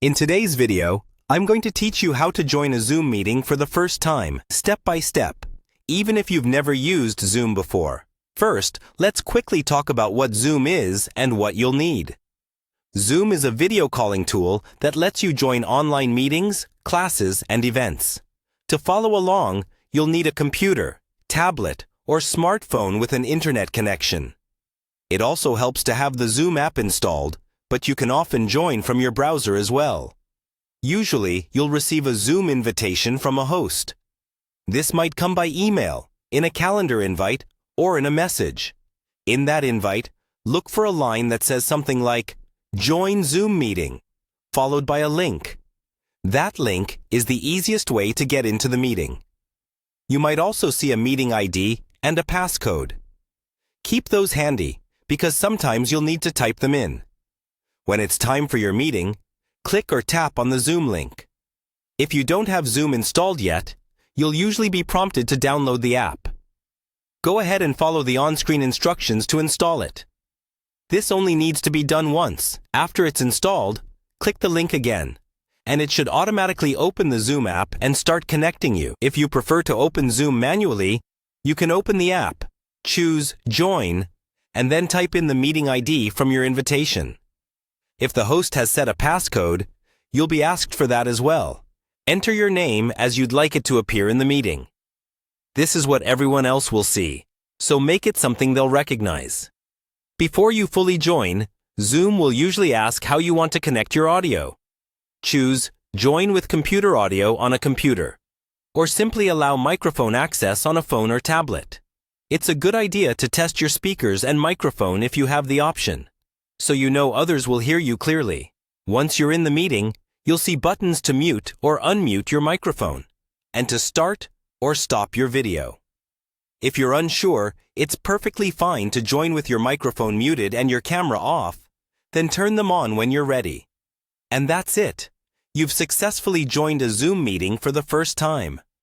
In today's video, I'm going to teach you how to join a Zoom meeting for the first time, step by step, even if you've never used Zoom before. First, let's quickly talk about what Zoom is and what you'll need. Zoom is a video calling tool that lets you join online meetings, classes, and events. To follow along, you'll need a computer, tablet, or smartphone with an internet connection. It also helps to have the Zoom app installed, but you can often join from your browser as well. Usually, you'll receive a Zoom invitation from a host. This might come by email, in a calendar invite, or in a message. In that invite, look for a line that says something like, "Join Zoom meeting," followed by a link. That link is the easiest way to get into the meeting. You might also see a meeting ID and a passcode. Keep those handy, because sometimes you'll need to type them in. When it's time for your meeting, click or tap on the Zoom link. If you don't have Zoom installed yet, you'll usually be prompted to download the app. Go ahead and follow the on-screen instructions to install it. This only needs to be done once. After it's installed, click the link again, and it should automatically open the Zoom app and start connecting you. If you prefer to open Zoom manually, you can open the app, choose Join, and then type in the meeting ID from your invitation. If the host has set a passcode, you'll be asked for that as well. Enter your name as you'd like it to appear in the meeting. This is what everyone else will see, so make it something they'll recognize. Before you fully join, Zoom will usually ask how you want to connect your audio. Choose Join with computer audio on a computer, or simply allow microphone access on a phone or tablet. It's a good idea to test your speakers and microphone if you have the option, so you know others will hear you clearly. Once you're in the meeting, you'll see buttons to mute or unmute your microphone, and to start or stop your video. If you're unsure, it's perfectly fine to join with your microphone muted and your camera off, then turn them on when you're ready. And that's it. You've successfully joined a Zoom meeting for the first time.